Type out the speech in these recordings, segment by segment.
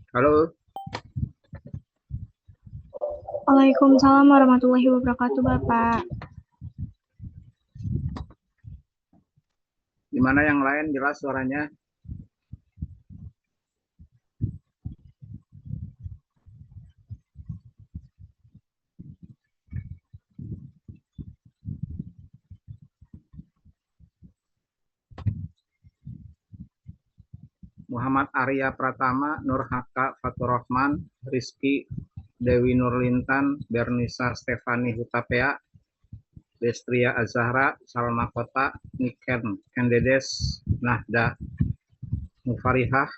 Halo, Waalaikumsalam warahmatullahi wabarakatuh, Bapak. gimana yang lain jelas suaranya? Muhammad Arya Pratama, Nur Haka Faturrahman, Rizky Dewi Nurlintan, Bernisa Stefani Hutapea, Destria Azahra, Salma Kota, Niken Kendedes, Nahda Mufarihah.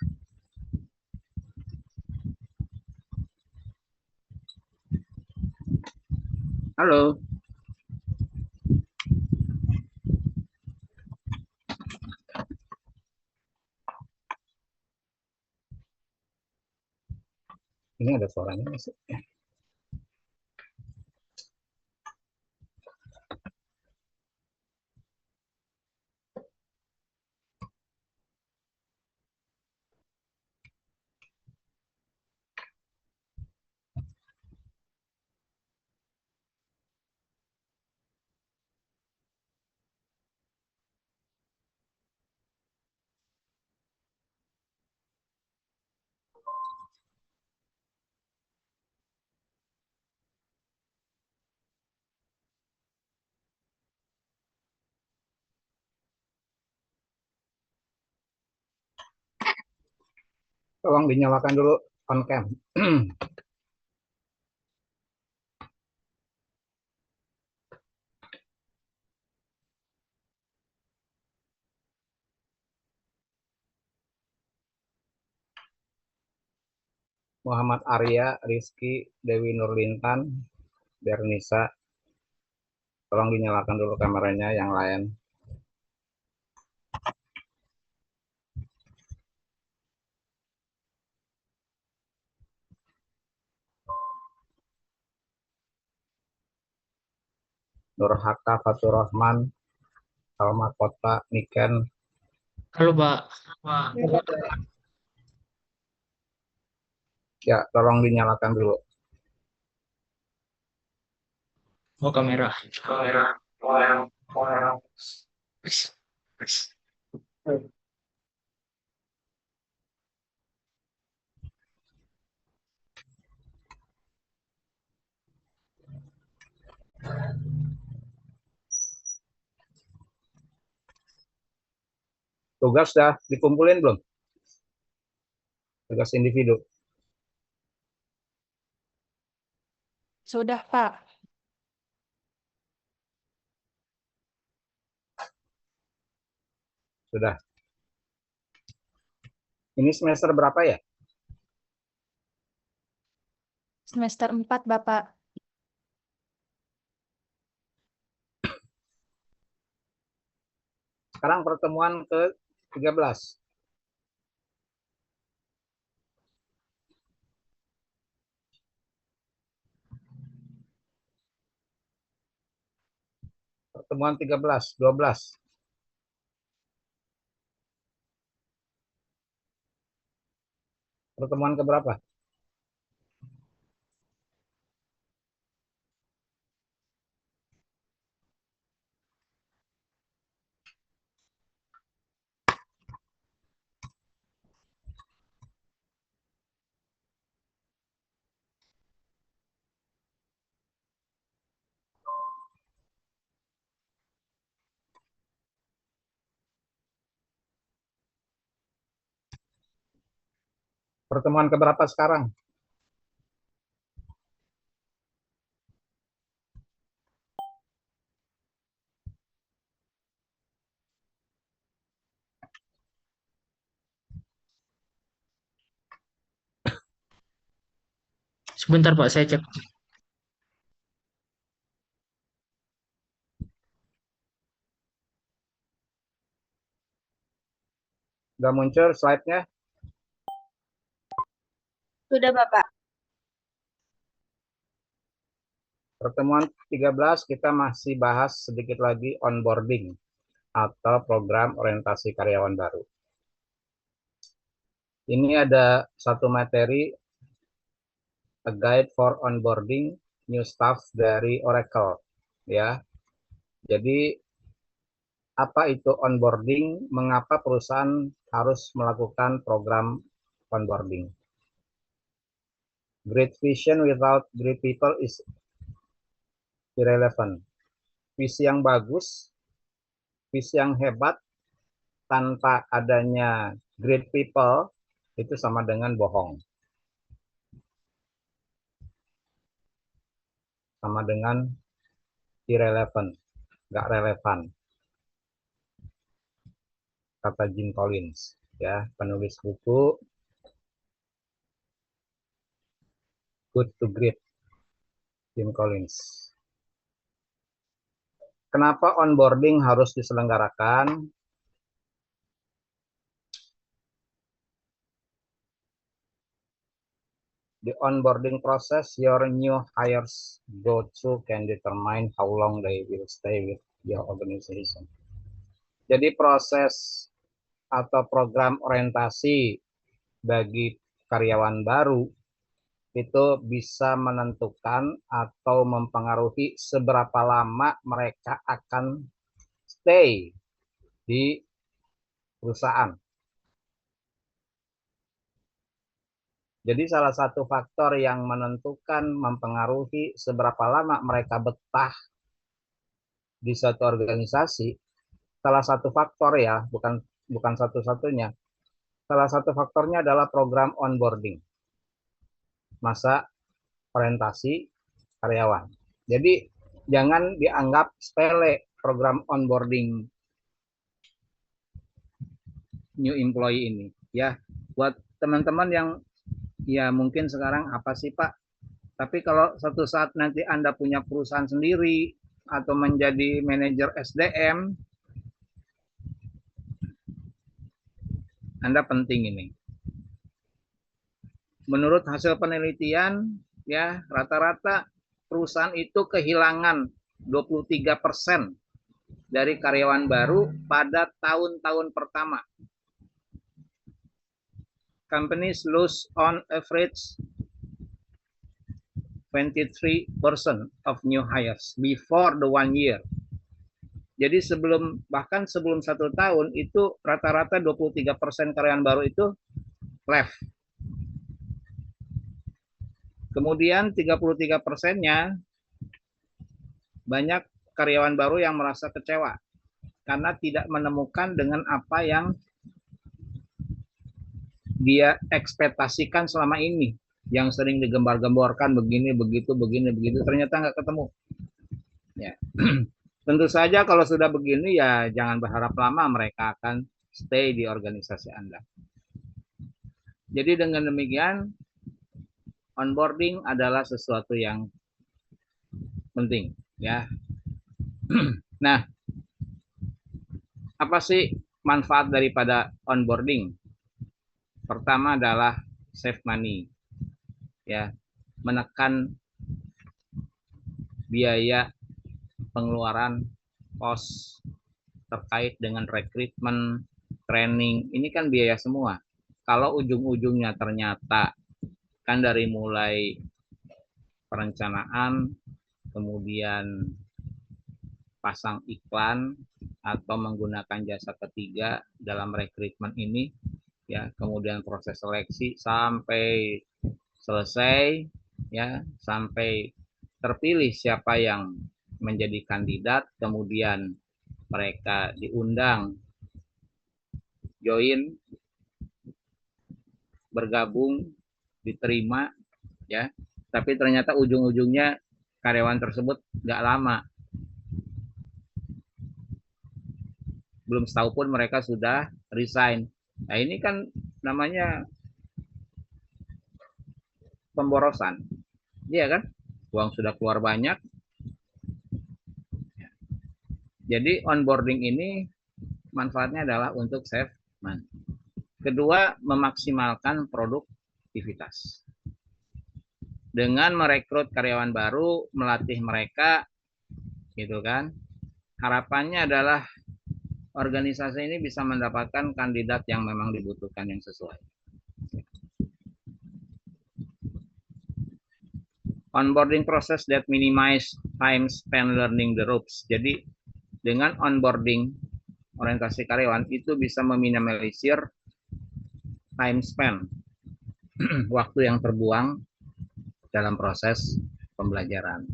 Halo, ini ada suaranya masuk. Tolong dinyalakan dulu on cam. Muhammad Arya, Rizky Dewi Nurlintan, Bernisa. Tolong dinyalakan dulu kameranya yang lain. Nur Haka Faturrahman, Salma Kota, Niken. Halo, Pak. Ya, tolong dinyalakan dulu. Oh, kamera. Tugas sudah dikumpulin belum? Tugas individu. Sudah, Pak. Sudah. Ini semester berapa ya? Semester 4, Bapak. Sekarang pertemuan ke-13. Pertemuan 13, 12. Pertemuan ke berapa? Pertemuan ke berapa sekarang? Sebentar, Pak, saya cek. Sudah muncul slide-nya? Sudah, Bapak. Pertemuan 13 kita masih bahas sedikit lagi onboarding atau program orientasi karyawan baru. Ini ada satu materi, A Guide for Onboarding New Staff dari Oracle, ya. Jadi apa itu onboarding? Mengapa perusahaan harus melakukan program onboarding? Great vision without great people is irrelevant. Visi yang bagus, visi yang hebat tanpa adanya great people itu sama dengan bohong. Sama dengan irrelevant, nggak relevan. Kata Jim Collins, ya, penulis buku Good to Great, Jim Collins. Kenapa onboarding harus diselenggarakan? The onboarding process your new hires go through can determine how long they will stay with your organization. Jadi proses atau program orientasi bagi karyawan baru itu bisa menentukan atau mempengaruhi seberapa lama mereka akan stay di perusahaan. Jadi salah satu faktor yang menentukan, mempengaruhi seberapa lama mereka betah di suatu organisasi, salah satu faktor ya, bukan satu-satunya. Salah satu faktornya adalah program onboarding, masa orientasi karyawan. Jadi jangan dianggap sepele program onboarding new employee ini, ya. Buat teman-teman yang ya mungkin sekarang apa sih Pak? Tapi kalau suatu saat nanti Anda punya perusahaan sendiri atau menjadi manajer SDM, Anda penting ini. Menurut hasil penelitian, ya rata-rata perusahaan itu kehilangan 23% dari karyawan baru pada tahun-tahun pertama. Companies lose on average 23% of new hires before the 1 year. Jadi bahkan sebelum 1 tahun itu rata-rata 23% karyawan baru itu left. Kemudian 33%-nya banyak karyawan baru yang merasa kecewa karena tidak menemukan dengan apa yang dia ekspektasikan selama ini, yang sering digembar-gemborkan begini begitu ternyata nggak ketemu. Ya. Tentu saja kalau sudah begini ya jangan berharap lama mereka akan stay di organisasi Anda. Jadi dengan demikian onboarding adalah sesuatu yang penting, ya. Nah, apa sih manfaat daripada onboarding? Pertama adalah save money, ya, menekan biaya pengeluaran kos terkait dengan rekrutmen, training, ini kan biaya semua. Kalau ujung-ujungnya ternyata kan dari mulai perencanaan, kemudian pasang iklan atau menggunakan jasa ketiga dalam rekrutmen ini, ya, kemudian proses seleksi sampai selesai, ya, sampai terpilih siapa yang menjadi kandidat, kemudian mereka diundang join, bergabung, diterima, ya, tapi ternyata ujung-ujungnya karyawan tersebut nggak lama, belum setahun pun mereka sudah resign. Nah ini kan namanya pemborosan, iya kan? Uang sudah keluar banyak. Jadi onboarding ini manfaatnya adalah untuk save money. Kedua, memaksimalkan produktivitas. Dengan merekrut karyawan baru, melatih mereka, gitu kan? Harapannya adalah organisasi ini bisa mendapatkan kandidat yang memang dibutuhkan yang sesuai. Onboarding process that minimize time spent learning the ropes. Jadi dengan onboarding orientasi karyawan itu bisa meminimalisir time spent, waktu yang terbuang dalam proses pembelajaran.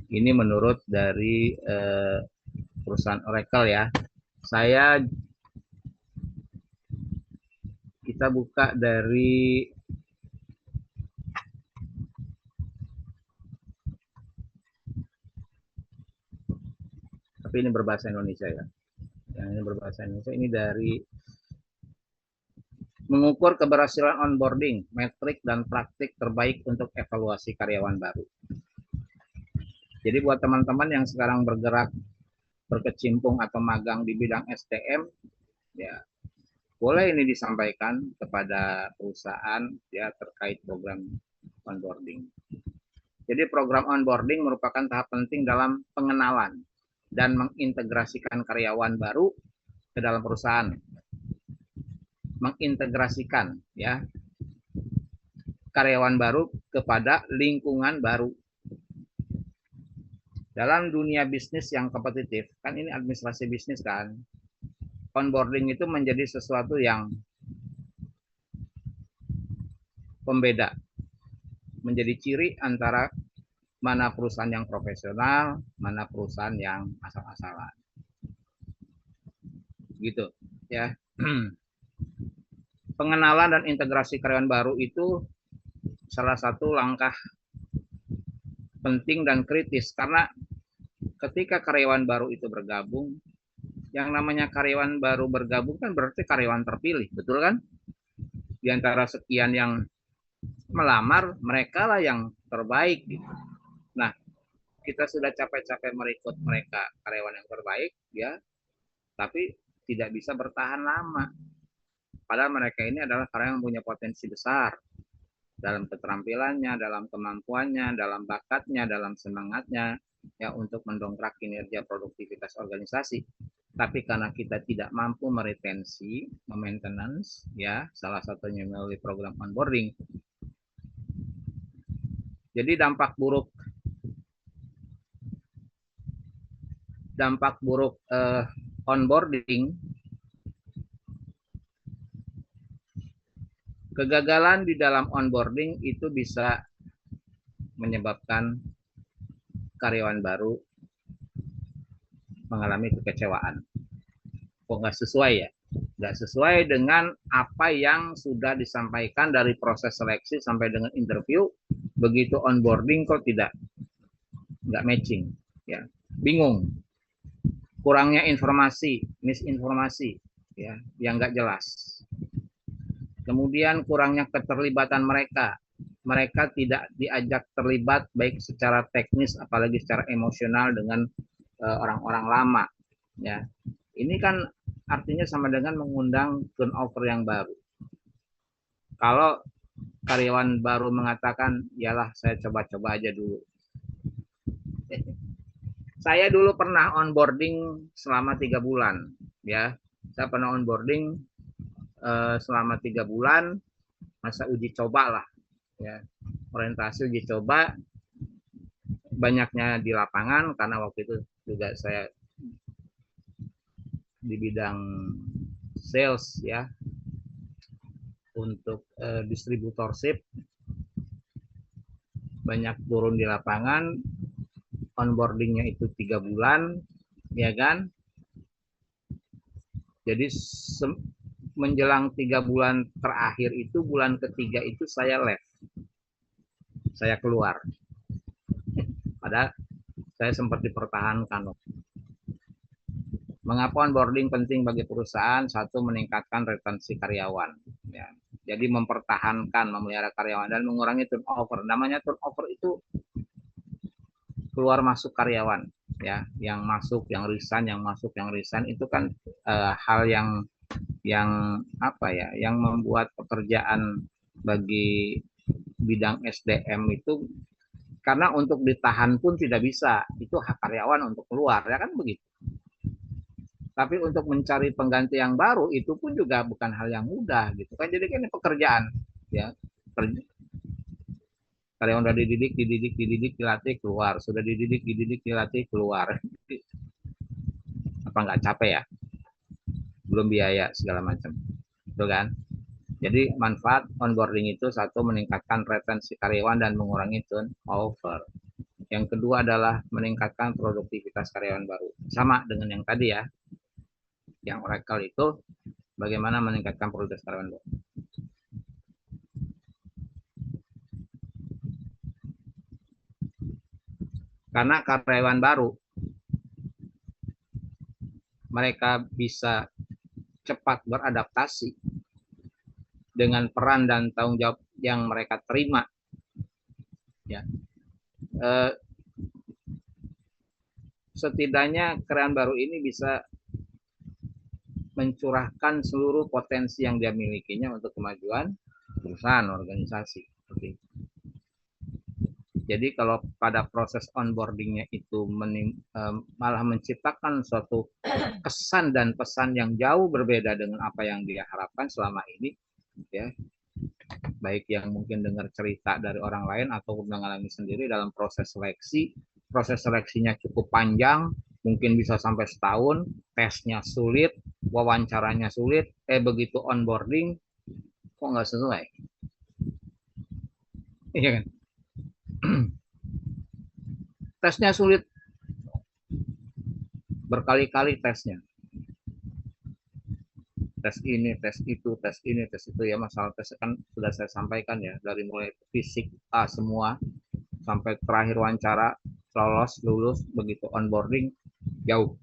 Ini menurut dari perusahaan Oracle ya. Kita buka dari tapi ini berbahasa Indonesia ya. Yang ini berbahasa Indonesia ini dari mengukur keberhasilan onboarding, metrik dan praktik terbaik untuk evaluasi karyawan baru. Jadi buat teman-teman yang sekarang berkecimpung atau magang di bidang SDM, ya boleh ini disampaikan kepada perusahaan ya terkait program onboarding. Jadi program onboarding merupakan tahap penting dalam pengenalan dan mengintegrasikan karyawan baru ke dalam perusahaan. Mengintegrasikan ya karyawan baru kepada lingkungan baru. Dalam dunia bisnis yang kompetitif, kan ini administrasi bisnis kan, onboarding itu menjadi sesuatu yang pembeda, menjadi ciri antara mana perusahaan yang profesional, mana perusahaan yang asal-asalan. Gitu ya. Pengenalan dan integrasi karyawan baru itu salah satu langkah penting dan kritis karena ketika karyawan baru itu bergabung, yang namanya karyawan baru bergabung kan berarti karyawan terpilih, betul kan? Di antara sekian yang melamar, mereka lah yang terbaik gitu. Nah, kita sudah capek-capek merekrut mereka karyawan yang terbaik ya, tapi tidak bisa bertahan lama. Padahal mereka ini adalah karyawan yang punya potensi besar dalam keterampilannya, dalam kemampuannya, dalam bakatnya, dalam semangatnya ya untuk mendongkrak kinerja produktivitas organisasi. Tapi karena kita tidak mampu meretensi, maintenance ya, salah satunya melalui program onboarding. Jadi dampak buruk onboarding, kegagalan di dalam onboarding itu bisa menyebabkan karyawan baru mengalami kekecewaan. Kok nggak sesuai ya? Nggak sesuai dengan apa yang sudah disampaikan dari proses seleksi sampai dengan interview. Begitu onboarding kok nggak matching, ya bingung. Kurangnya informasi, misinformasi, ya yang nggak jelas. Kemudian kurangnya keterlibatan mereka. Mereka tidak diajak terlibat baik secara teknis apalagi secara emosional dengan orang-orang lama. Ya, ini kan artinya sama dengan mengundang turnover yang baru. Kalau karyawan baru mengatakan, yalah saya coba-coba aja dulu. Saya dulu pernah onboarding selama 3 bulan. Ya, saya pernah onboarding selama 3 bulan, masa uji coba lah. Ya, orientasi uji coba, banyaknya di lapangan karena waktu itu juga saya di bidang sales ya untuk distributorship, banyak turun di lapangan, onboardingnya itu 3 bulan ya kan, jadi menjelang 3 bulan terakhir itu, bulan ketiga itu saya left, saya keluar, padahal saya sempat dipertahankan. Mengapa onboarding penting bagi perusahaan? Satu, meningkatkan retensi karyawan. Ya. Jadi mempertahankan, memelihara karyawan dan mengurangi turnover. Namanya turnover itu keluar masuk karyawan, ya, yang masuk, yang resign, yang masuk, yang resign itu kan hal yang apa ya, yang membuat pekerjaan bagi bidang SDM itu, karena untuk ditahan pun tidak bisa, itu hak karyawan untuk keluar, ya kan begitu. Tapi untuk mencari pengganti yang baru itu pun juga bukan hal yang mudah gitu kan. Jadi kan ini pekerjaan ya, Karyawan udah dididik, dilatih, keluar. Sudah dididik, dilatih, keluar. Apa nggak capek ya? Belum biaya segala macam. Itu kan? Jadi manfaat onboarding itu satu meningkatkan retensi karyawan dan mengurangi turnover. Yang kedua adalah meningkatkan produktivitas karyawan baru. Sama dengan yang tadi ya. Yang Oracle itu bagaimana meningkatkan produktivitas karyawan baru. Karena karyawan baru mereka bisa cepat beradaptasi dengan peran dan tanggung jawab yang mereka terima. Ya. Setidaknya karyawan baru ini bisa mencurahkan seluruh potensi yang dia milikinya untuk kemajuan perusahaan, organisasi. Jadi kalau pada proses onboardingnya itu malah menciptakan suatu kesan dan pesan yang jauh berbeda dengan apa yang dia harapkan selama ini, ya, baik yang mungkin dengar cerita dari orang lain ataupun mengalami sendiri dalam proses seleksi. Proses seleksinya cukup panjang, mungkin bisa sampai setahun, tesnya sulit, wawancaranya sulit, begitu onboarding, kok nggak sesuai? Iya kan? Tesnya sulit, berkali-kali tesnya. Tes ini, tes itu, tes ini, tes itu ya, masalah tes kan sudah saya sampaikan ya, dari mulai fisik A semua sampai terakhir wawancara, lolos, lulus, begitu onboarding jauh.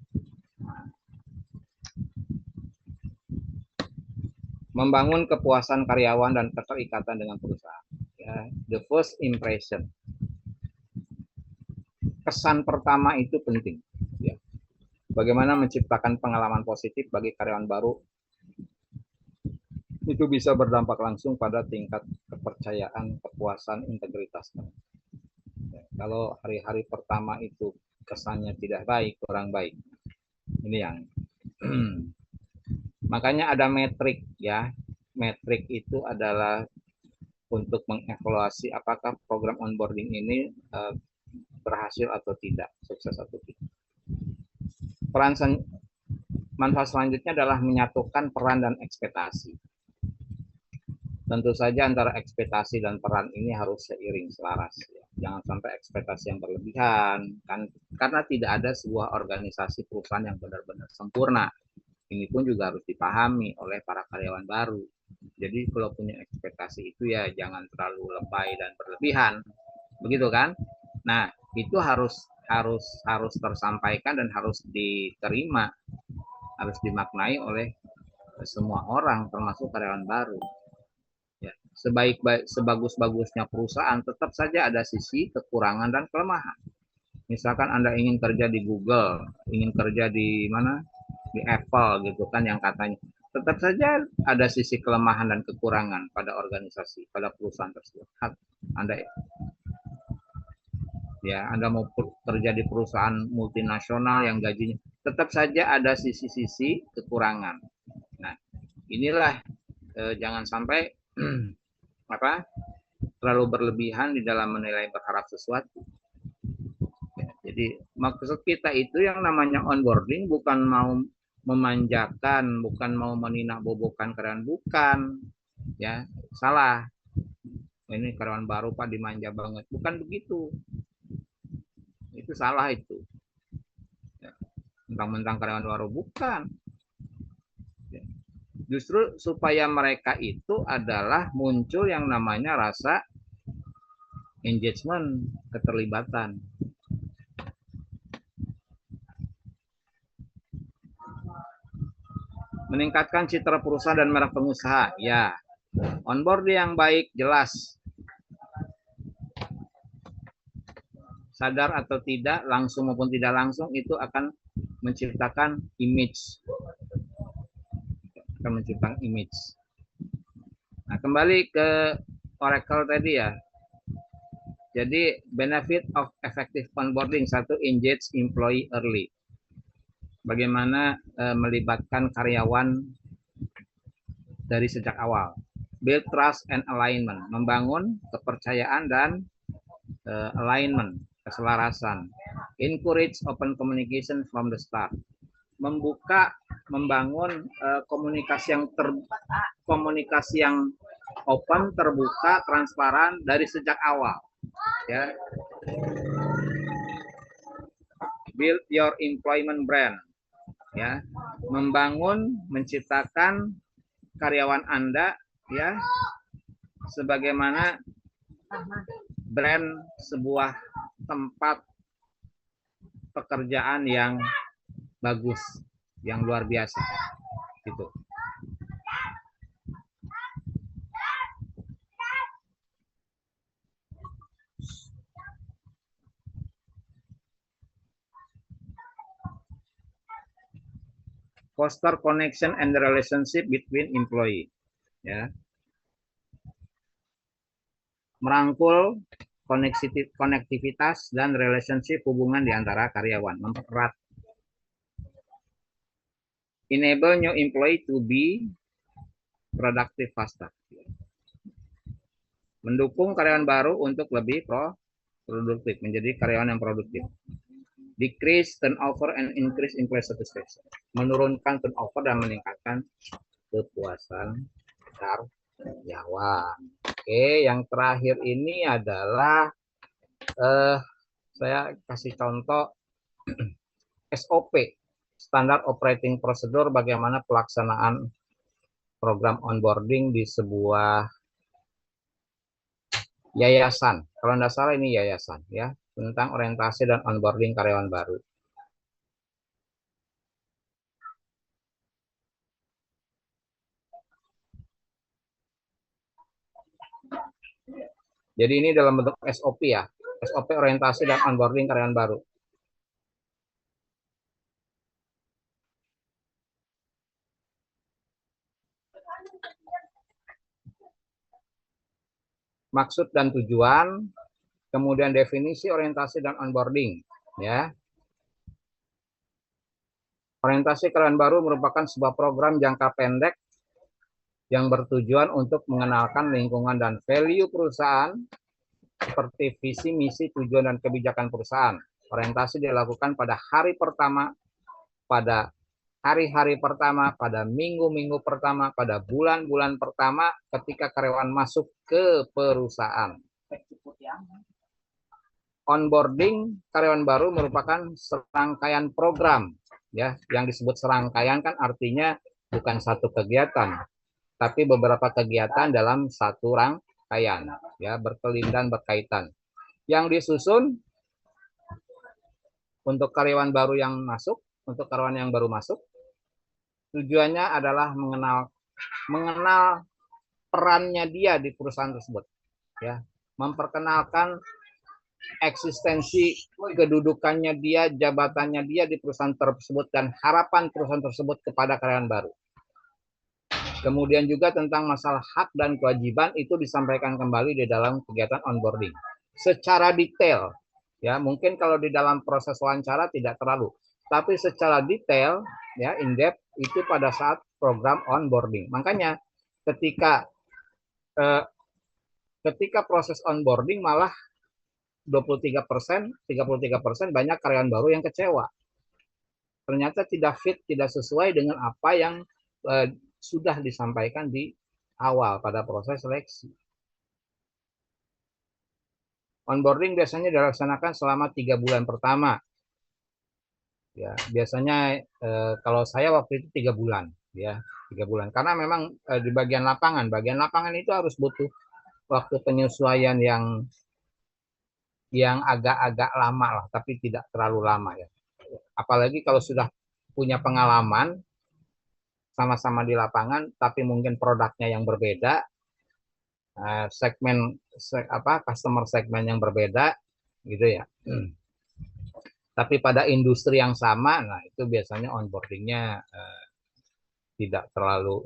Membangun kepuasan karyawan dan keterikatan dengan perusahaan. Ya, the first impression. Kesan pertama itu penting. Ya. Bagaimana menciptakan pengalaman positif bagi karyawan baru itu bisa berdampak langsung pada tingkat kepercayaan, kepuasan, integritas. Ya, kalau hari-hari pertama itu kesannya tidak baik, kurang baik. Ini yang makanya ada metrik ya. Metrik itu adalah untuk mengevaluasi apakah program onboarding ini berhasil atau tidak, sukses atau tidak. Manfaat selanjutnya adalah menyatukan peran dan ekspektasi. Tentu saja antara ekspektasi dan peran ini harus seiring selaras. Ya. Jangan sampai ekspektasi yang berlebihan, kan? Karena tidak ada sebuah organisasi perusahaan yang benar-benar sempurna. Ini pun juga harus dipahami oleh para karyawan baru. Jadi kalau punya ekspektasi itu ya jangan terlalu lebay dan berlebihan, begitu kan? Nah itu harus tersampaikan dan harus diterima, harus dimaknai oleh semua orang, termasuk karyawan baru. Ya, sebagus-bagusnya perusahaan tetap saja ada sisi kekurangan dan kelemahan. Misalkan Anda ingin kerja di Google, ingin kerja di mana? Di Apple gitu kan yang katanya. Tetap saja ada sisi kelemahan dan kekurangan pada organisasi, pada perusahaan tersebut. Anda mau kerja di perusahaan multinasional yang gajinya, tetap saja ada sisi-sisi kekurangan. Nah, inilah jangan sampai terlalu berlebihan di dalam menilai berharap sesuatu. Jadi maksud kita itu yang namanya onboarding bukan mau memanjakan, bukan mau menindak-bobokan karyawan, bukan. Ya, salah. Ini karyawan baru Pak dimanja banget. Bukan begitu. Itu salah itu. Ya. Mentang-mentang karyawan baru, bukan. Ya. Justru supaya mereka itu adalah muncul yang namanya rasa engagement, keterlibatan. Meningkatkan citra perusahaan dan merek pengusaha. Ya, onboarding yang baik, jelas. Sadar atau tidak, langsung maupun tidak langsung, itu akan menciptakan image. Akan menciptakan image. Nah, kembali ke Oracle tadi ya. Jadi, benefit of effective onboarding, satu, engage employee early. Bagaimana melibatkan karyawan dari sejak awal. Build trust and alignment, membangun kepercayaan dan alignment, keselarasan. Encourage open communication from the start. Membangun komunikasi yang open, terbuka, transparan dari sejak awal. Ya. Build your employment brand. Ya, menciptakan karyawan Anda ya sebagaimana brand sebuah tempat pekerjaan yang bagus, yang luar biasa. Gitu. Foster connection and the relationship between employee. Ya. Merangkul konektivitas dan relationship hubungan di antara karyawan, mempererat. Enable new employee to be productive faster. Mendukung karyawan baru untuk lebih produktif, menjadi karyawan yang produktif. Decrease turnover and increase employee satisfaction. Menurunkan turnover dan meningkatkan kepuasan karyawan. Oke, yang terakhir ini adalah saya kasih contoh SOP, Standard Operating Procedure, bagaimana pelaksanaan program onboarding di sebuah yayasan. Kalau tidak salah ini yayasan ya, tentang orientasi dan onboarding karyawan baru. Jadi ini dalam bentuk SOP ya, SOP orientasi dan onboarding karyawan baru. Maksud dan tujuan, kemudian definisi orientasi dan onboarding ya. Orientasi karyawan baru merupakan sebuah program jangka pendek yang bertujuan untuk mengenalkan lingkungan dan value perusahaan seperti visi, misi, tujuan, dan kebijakan perusahaan. Orientasi dilakukan pada hari pertama, pada hari-hari pertama, pada minggu-minggu pertama, pada bulan-bulan pertama ketika karyawan masuk ke perusahaan. Onboarding karyawan baru merupakan serangkaian program ya, yang disebut serangkaian kan artinya bukan satu kegiatan, tapi beberapa kegiatan dalam satu rangkaian ya, berkelindan berkaitan. Yang disusun untuk karyawan baru yang masuk, untuk karyawan yang baru masuk, tujuannya adalah mengenal perannya dia di perusahaan tersebut ya, memperkenalkan eksistensi kedudukannya dia, jabatannya dia di perusahaan tersebut, dan harapan perusahaan tersebut kepada karyawan baru. Kemudian juga tentang masalah hak dan kewajiban itu disampaikan kembali di dalam kegiatan onboarding secara detail ya. Mungkin kalau di dalam proses wawancara tidak terlalu, tapi secara detail ya, in depth itu pada saat program onboarding. Makanya ketika proses onboarding malah 23%, 33% banyak karyawan baru yang kecewa. Ternyata tidak fit, tidak sesuai dengan apa yang sudah disampaikan di awal pada proses seleksi. Onboarding biasanya dilaksanakan selama 3 bulan pertama. Ya, biasanya kalau saya waktu itu 3 bulan, ya, 3 bulan. Karena memang di bagian lapangan itu harus butuh waktu penyesuaian yang agak-agak lama lah, tapi tidak terlalu lama ya. Apalagi kalau sudah punya pengalaman sama-sama di lapangan, tapi mungkin produknya yang berbeda, customer segmen yang berbeda, gitu ya. Tapi pada industri yang sama, nah itu biasanya onboardingnya tidak terlalu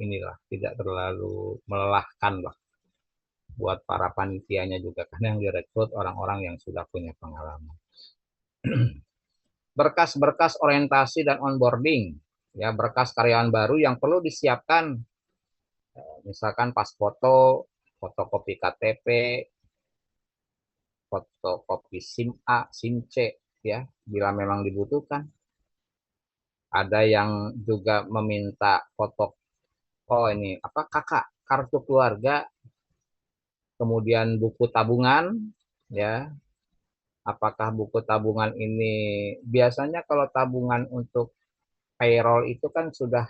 melelahkan lah buat para panitianya juga, karena yang direkrut orang-orang yang sudah punya pengalaman. Berkas-berkas orientasi dan onboarding ya, berkas karyawan baru yang perlu disiapkan, misalkan pas foto, fotokopi KTP, fotokopi SIM A, SIM C, ya, bila memang dibutuhkan. Ada yang juga meminta foto, oh ini apa, kakak, kartu keluarga, kemudian buku tabungan, ya. Apakah buku tabungan ini biasanya kalau tabungan untuk payroll itu kan sudah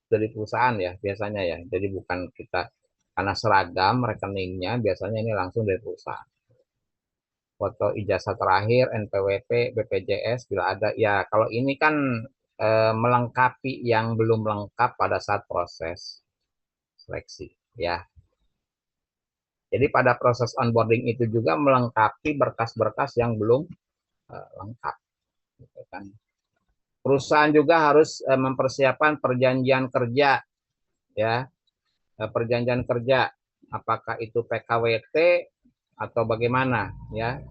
dari perusahaan ya biasanya ya. Jadi bukan kita karena seragam rekeningnya biasanya ini langsung dari perusahaan. Foto ijazah terakhir, NPWP, BPJS bila ada. Ya, kalau ini kan melengkapi yang belum lengkap pada saat proses seleksi ya. Jadi pada proses onboarding itu juga melengkapi berkas-berkas yang belum lengkap gitu kan. Perusahaan juga harus mempersiapkan perjanjian kerja ya. Perjanjian kerja apakah itu PKWT atau bagaimana ya.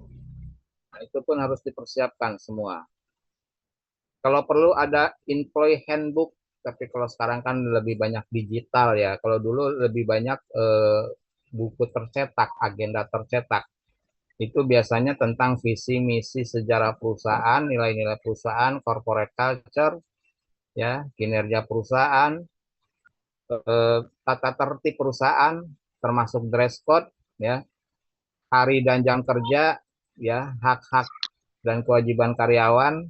Nah, itu pun harus dipersiapkan semua. Kalau perlu ada employee handbook, tapi kalau sekarang kan lebih banyak digital ya. Kalau dulu lebih banyak buku tercetak, agenda tercetak. Itu biasanya tentang visi, misi, sejarah perusahaan, nilai-nilai perusahaan, corporate culture, ya, kinerja perusahaan, tata tertib perusahaan, termasuk dress code, ya, hari dan jam kerja, ya, hak-hak dan kewajiban karyawan,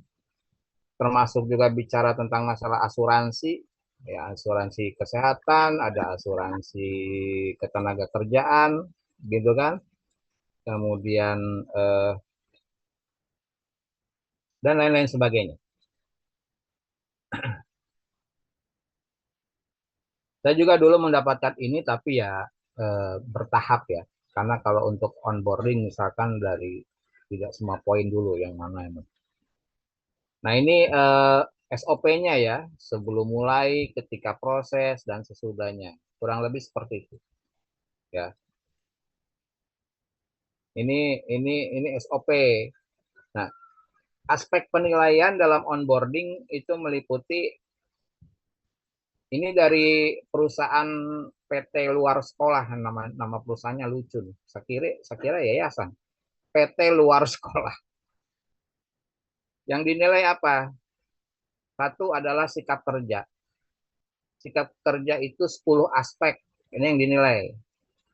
termasuk juga bicara tentang masalah asuransi, ya, asuransi kesehatan, ada asuransi ketenaga kerjaan, gitu kan, kemudian dan lain-lain sebagainya. Saya juga dulu mendapatkan ini, tapi ya bertahap ya, karena kalau untuk onboarding misalkan dari tidak semua poin dulu yang mana yang. Nah ini SOP-nya ya, sebelum mulai, ketika proses, dan sesudahnya. Kurang lebih seperti itu. Ya. Ini SOP. Nah, aspek penilaian dalam onboarding itu meliputi ini dari perusahaan PT luar sekolah, nama perusahaannya lucu. Saya kira yayasan. PT luar sekolah. Yang dinilai apa? Satu adalah sikap kerja. Sikap kerja itu 10 aspek. Ini yang dinilai.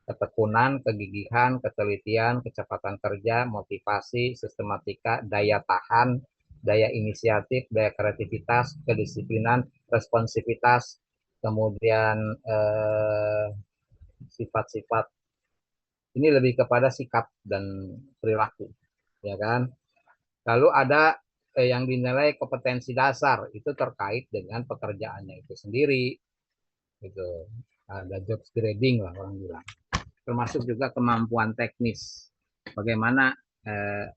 Ketekunan, kegigihan, ketelitian, kecepatan kerja, motivasi, sistematika, daya tahan, daya inisiatif, daya kreativitas, kedisiplinan, responsivitas, kemudian sifat-sifat. Ini lebih kepada sikap dan perilaku, ya kan? Lalu ada yang dinilai kompetensi dasar, itu terkait dengan pekerjaannya itu sendiri, gitu. Ada job grading lah orang bilang. Termasuk juga kemampuan teknis. Bagaimana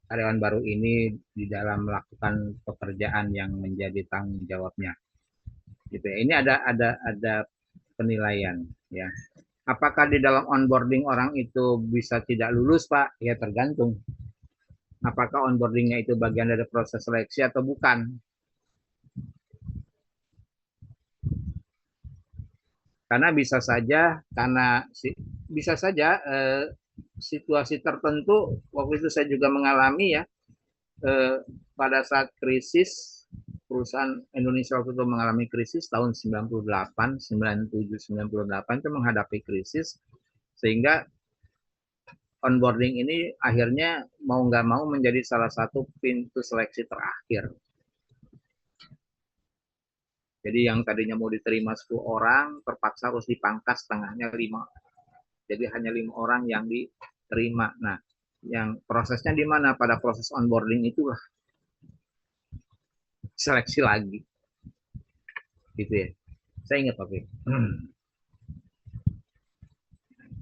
karyawan baru ini di dalam melakukan pekerjaan yang menjadi tanggung jawabnya. Gitu ya. Ini ada penilaian ya. Apakah di dalam onboarding orang itu bisa tidak lulus, Pak? Ya tergantung. Apakah onboardingnya itu bagian dari proses seleksi atau bukan? Karena bisa saja situasi tertentu, waktu itu saya juga mengalami ya, pada saat krisis, perusahaan Indonesia waktu itu mengalami krisis tahun 98, 97, 98 itu menghadapi krisis, sehingga onboarding ini akhirnya mau nggak mau menjadi salah satu pintu seleksi terakhir. Jadi yang tadinya mau diterima 10 orang, terpaksa harus dipangkas setengahnya 5. Jadi hanya 5 orang yang diterima. Nah, yang prosesnya di mana? Pada proses onboarding itulah seleksi lagi. Gitu ya. Saya ingat tapi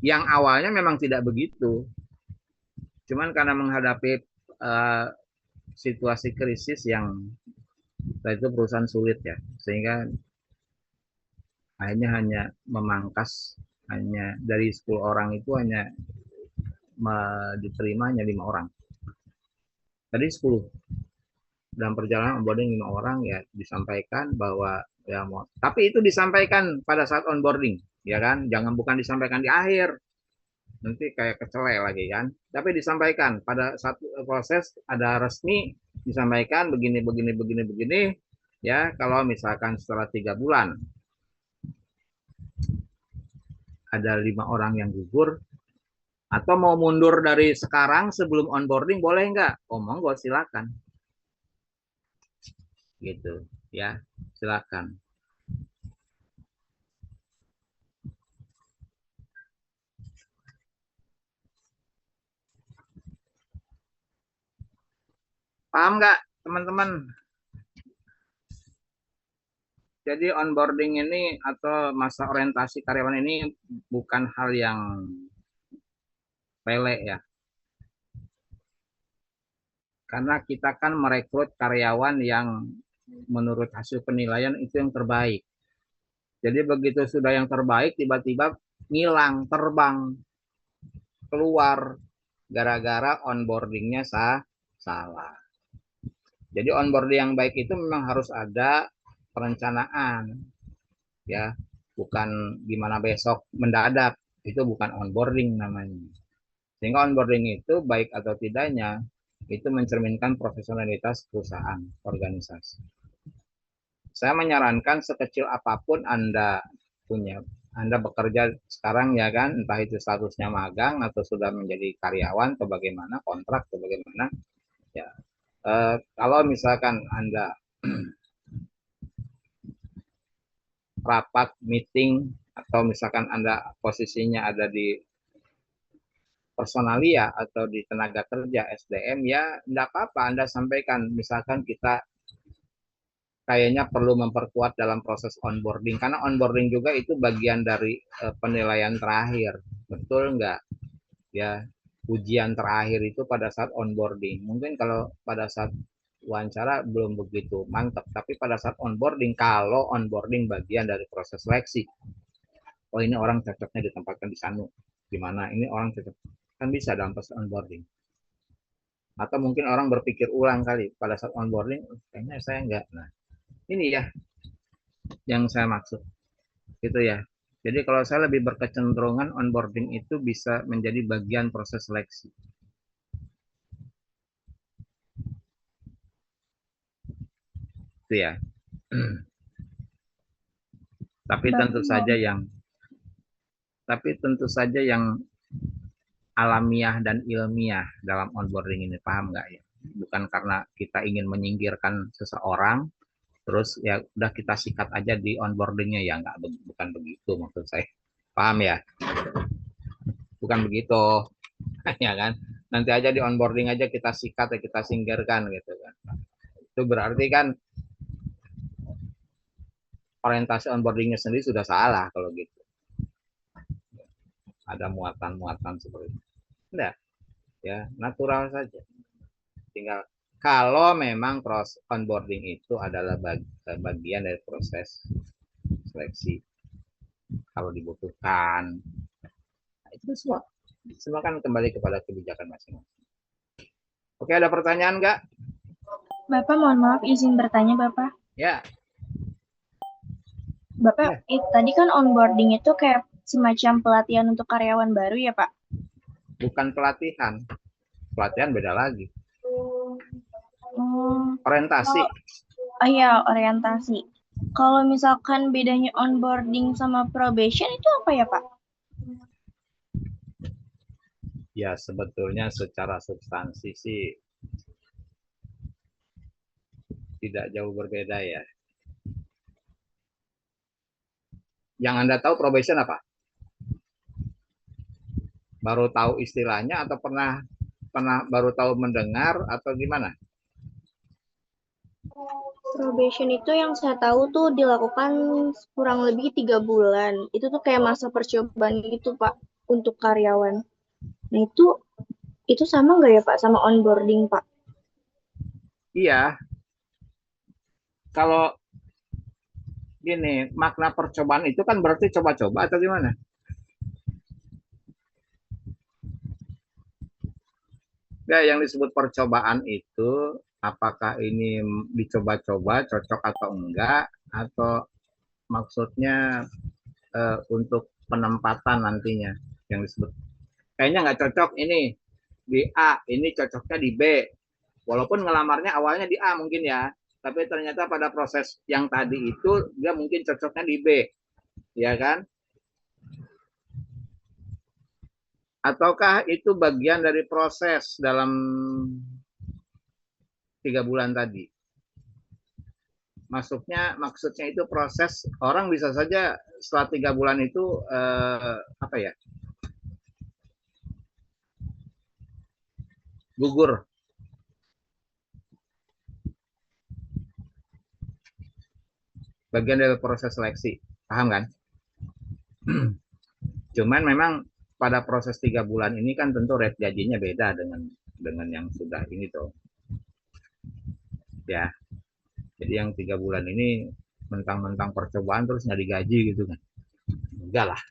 yang awalnya memang tidak begitu. Cuman karena menghadapi situasi krisis yang itu perusahaan sulit ya, sehingga akhirnya hanya memangkas hanya dari 10 orang itu hanya diterima hanya 5 orang. Tadi 10. Dalam perjalanan onboarding 5 orang ya disampaikan bahwa ya mau. Tapi itu disampaikan pada saat onboarding, ya kan? Jangan bukan disampaikan di akhir. nanti kayak kecele lagi kan. Tapi disampaikan pada satu proses ada resmi disampaikan begini begini begini begini ya. Kalau misalkan setelah 3 bulan ada 5 orang yang gugur atau mau mundur dari sekarang sebelum onboarding boleh nggak? Oh monggo silakan gitu ya, silakan. Paham nggak teman-teman? Jadi onboarding ini atau masa orientasi karyawan ini bukan hal yang pele ya. Karena kita kan merekrut karyawan yang menurut hasil penilaian itu yang terbaik. Jadi begitu sudah yang terbaik tiba-tiba ngilang, terbang, keluar gara-gara onboardingnya salah. Jadi onboarding yang baik itu memang harus ada perencanaan, ya, bukan gimana besok mendadak. Itu bukan onboarding namanya. Sehingga onboarding itu baik atau tidaknya itu mencerminkan profesionalitas perusahaan, organisasi. Saya menyarankan sekecil apapun Anda bekerja sekarang ya kan, entah itu statusnya magang atau sudah menjadi karyawan atau bagaimana, kontrak atau bagaimana, ya. Kalau misalkan Anda rapat meeting atau misalkan Anda posisinya ada di personalia atau di tenaga kerja SDM ya enggak apa-apa Anda sampaikan misalkan kita kayaknya perlu memperkuat dalam proses onboarding karena onboarding juga itu bagian dari penilaian terakhir. Betul enggak? Ya, ujian terakhir itu pada saat onboarding. Mungkin kalau pada saat wawancara belum begitu mantap, tapi pada saat onboarding, kalau onboarding bagian dari proses seleksi, oh ini orang cocoknya ditempatkan di sana, gimana ini orang cocok, kan bisa dalam proses onboarding. Atau mungkin orang berpikir ulang kali pada saat onboarding, kayaknya saya enggak. Nah, ini ya yang saya maksud, gitu ya. Jadi kalau saya lebih berkecenderungan onboarding itu bisa menjadi bagian proses seleksi. Itu ya. Tapi tentu saja yang alamiah dan ilmiah dalam onboarding ini, paham nggak ya? Bukan karena kita ingin menyingkirkan seseorang, terus ya udah kita sikat aja di onboardingnya ya nggak, bukan begitu maksud saya. Paham ya? Bukan begitu, ya kan? Nanti aja di onboarding aja kita sikat ya kita singkirkan gitu kan. Itu berarti kan orientasi onboardingnya sendiri sudah salah kalau gitu. Ada muatan-muatan seperti itu. Enggak, ya natural saja. Tinggal kalau memang proses onboarding itu adalah bagian dari proses seleksi, kalau dibutuhkan, nah, itu semua kan kembali kepada kebijakan masing-masing. Oke, ada pertanyaan nggak? Bapak, mohon maaf izin bertanya, Bapak. Ya. Bapak, tadi kan onboarding itu kayak semacam pelatihan untuk karyawan baru ya, Pak? Bukan pelatihan. Pelatihan beda lagi. Hmm, Orientasi. Oh iya, orientasi. Kalau misalkan bedanya onboarding sama probation itu apa ya, Pak? Ya, sebetulnya secara substansi sih tidak jauh berbeda ya. Yang Anda tahu probation apa? Baru tahu istilahnya atau pernah baru tahu mendengar atau gimana? Probation itu yang saya tahu tuh dilakukan kurang lebih 3 bulan. Itu tuh kayak masa percobaan gitu, Pak, untuk karyawan. Nah, itu sama nggak ya, Pak, sama onboarding, Pak? Iya. Kalau gini, makna percobaan itu kan berarti coba-coba atau gimana? Ya, yang disebut percobaan itu apakah ini dicoba-coba cocok atau enggak, atau maksudnya untuk penempatan nantinya yang disebut. kayaknya nggak cocok ini di A, ini cocoknya di B. Walaupun ngelamarnya awalnya di A mungkin ya, tapi ternyata pada proses yang tadi itu dia mungkin cocoknya di B, ya kan? Ataukah itu bagian dari proses dalam 3 bulan tadi? Maksudnya itu proses, orang bisa saja setelah 3 bulan itu apa ya, gugur. Bagian dari proses seleksi, paham kan? Cuman memang pada proses 3 bulan ini kan tentu rate gajinya beda dengan yang sudah ini tuh, ya. Jadi yang 3 bulan ini mentang-mentang percobaan terus nggak digaji gitu kan? Enggak lah.